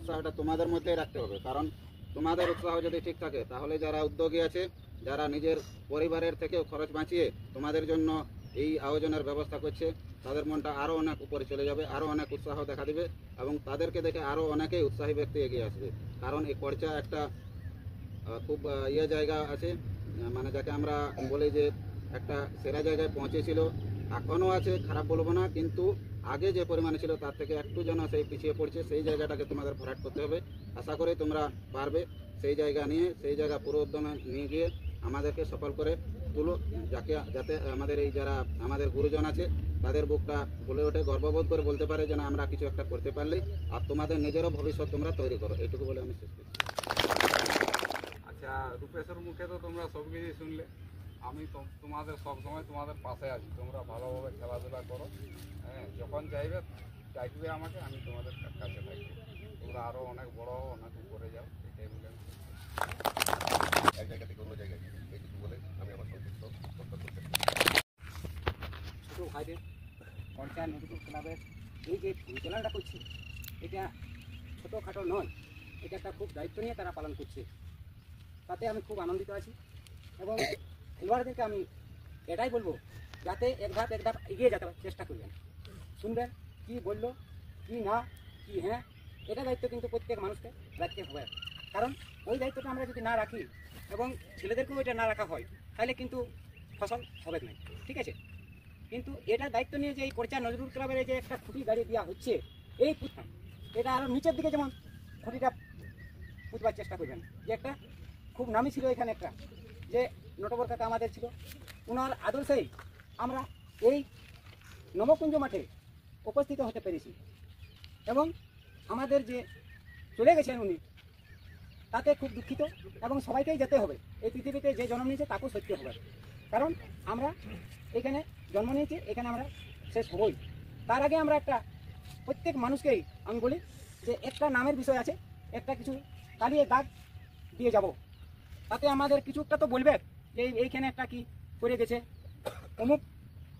উৎসাহটা তোমাদের মধ্যেই রাখতে হবে। কারণ তোমাদের উৎসাহ যদি ঠিক থাকে তাহলে যারা উদ্যোগী আছে, যারা নিজের পরিবারের থেকেও খরচ বাঁচিয়ে তোমাদের জন্য এই আয়োজনের ব্যবস্থা করছে, তাদের মনটা আরও অনেক উপরে চলে যাবে, আরও অনেক উৎসাহ দেখা দিবে এবং তাদেরকে দেখে আরও অনেকেই উৎসাহী ব্যক্তি এগিয়ে আসবে। কারণ এই খরচা একটা খুব জায়গা আছে, মানে যাকে আমরা বলি যে একটা সেরা জায়গায় পৌঁছেছিল, এখনও আছে, খারাপ বলবো না, কিন্তু আগে যে পরিমাণে ছিল তার থেকে একটু যেন সেই পিছিয়ে পড়ছে, সেই জায়গাটাকে তোমাদের ভরাট করতে হবে। আশা করি তোমরা পারবে সেই জায়গা নিয়ে, সেই জায়গা পুরো উদ্যমে নিয়ে গিয়ে আমাদেরকে সফল করে তুলো, যাতে আমাদের এই যারা আমাদের গুরুজন আছে তাদের বুকটা বলে ওঠে, গর্ববোধ করে বলতে পারে যে না আমরা কিছু একটা করতে পারলেই, আর তোমাদের নিজেরও ভবিষ্যৎ তোমরা তৈরি করো। এইটুকু বলে আমি শেষ করছি। আচ্ছা, রূপেশের মুখে তো তোমরা সব কিছু শুনলে। আমি তোমাদের সবসময় তোমাদের পাশে আছি, তোমরা ভালোভাবে খেলাধুলা করো। হ্যাঁ, যখন চাইবে আমাকে, আমি তোমাদের কাছে থাকবো। তোমরা আরও অনেক বড় হও, অনেক উপরে যাও, এটাই বলে এক জায়গা থেকে অন্য জায়গায় এইটুকু বলে আমি আমার সংক্ষিপ্ত বক্তব্য শেষ করছি। ছোটো ভাইদের পঞ্চায়েত নজরুল ক্লাবের এই যে পরিচালনাটা করছে, এটা ছোটোখাটো নয়, এটা একটা খুব দায়িত্ব নিয়ে তারা পালন করছে। তাতে আমি খুব আনন্দিত আছি এবং খেলোয়াড়দেরকে আমি এটাই বলবো যাতে এক ধাপ এগিয়ে যেতে চেষ্টা করবেন, শুনবেন কি বললো, কি না, কি হ্যাঁ, এটা দায়িত্ব কিন্তু প্রত্যেক মানুষকে রাখতে হবে। কারণ ওই দায়িত্বটা আমরা যদি না রাখি এবং ছেলেদেরকেও এটা না রাখা হয় তাহলে কিন্তু ফসল হবে না, ঠিক আছে? কিন্তু এটা দায়িত্ব নিয়ে যে এই পরিচয় নজরুল ক্লাবের যে একটা খুঁটি গাড়ি দেওয়া হচ্ছে, এই খুঁটি এটা আরও নিচের দিকে যেমন খুঁটিটা পুঁতবার চেষ্টা করবেন। যে একটা খুব নামি ছিল এখানে একটা, যে নটবর কাকা আমাদের ছিল, ওনার আদর্শেই আমরা এই নবকুঞ্জ মাঠে উপস্থিত হতে পেরেছি এবং আমাদের যে চলে গেছেন উনি, তাতে খুব দুঃখিত এবং সবাইকেই যেতে হবে। এই পৃথিবীতে যে জন্ম নিয়েছে তাকেও সত্যি হবে, কারণ আমরা এখানে জন্ম নিয়েছি, এখানে আমরা শেষ হবই। তার আগে আমরা একটা প্রত্যেক মানুষকেই আমি বলি যে একটা নামের বিষয় আছে, একটা কিছু কালিয়ে দাগ দিয়ে যাব, তাতে আমাদের কিছু একটা তো বলবে যে এইখানে একটা কি করে গেছে, অমুক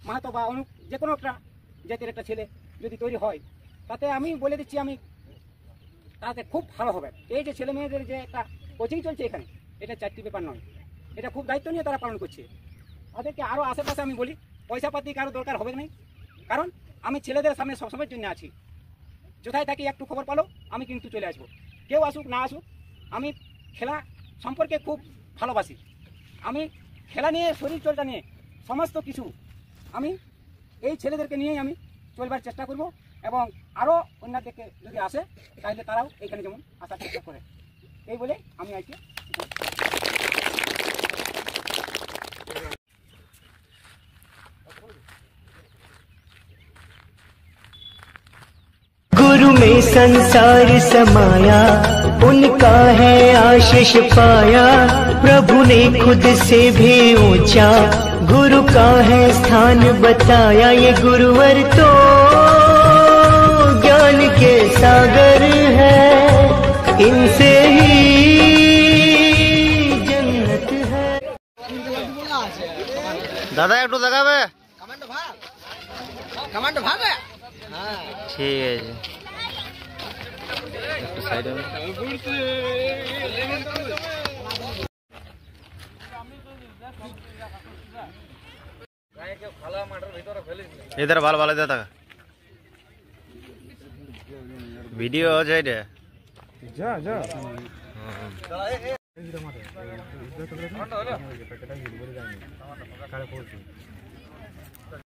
মাহাতো বা অমুক যে কোনো একটা জাতির একটা ছেলে যদি তৈরি হয়, তাতে আমি বলে দিচ্ছি আমি তাতে খুব ভালো হবে। এই যে ছেলে মেয়েদের যে একটা কোচিং চলছে এখানে, এটা চারটি ব্যাপার নয়, এটা খুব দায়িত্ব নিয়ে তারা পালন করছে। তাদেরকে আরও আশেপাশে আমি বলি পয়সা পাতি কারো দরকার হবে না, কারণ আমি ছেলেদের সামনে সবসময়ের জন্য আছি। কোথায় থাকি একটু খবর পালো, আমি কিন্তু চলে আসবো, কেউ আসুক না আসুক। আমি খেলা সম্পর্কে খুব ভালোবাসি, আমি খেলা নিয়ে শরীরচর্চা নিয়ে সমস্ত কিছু আমি এই ছেলেদেরকে নিয়েই আমি চলবার চেষ্টা করব এবং আরও অন্যদেরকে যদি আসে তাহলে তারাও এখানে যেমন আসার চেষ্টা করে, এই বলে আমি আজকে गुरु में संसार समाया, उनका है आशीष पाया। प्रभु ने खुद से भी ऊंचा गुरु का है स्थान बताया। ये गुरुवर तो ज्ञान के सागर है, इनसे ही जन्नत है। दादा एक देखाबे कमांड भागे ठीक है साइड इधर भालो भालो देता वीडियो हो जाए रे যা যা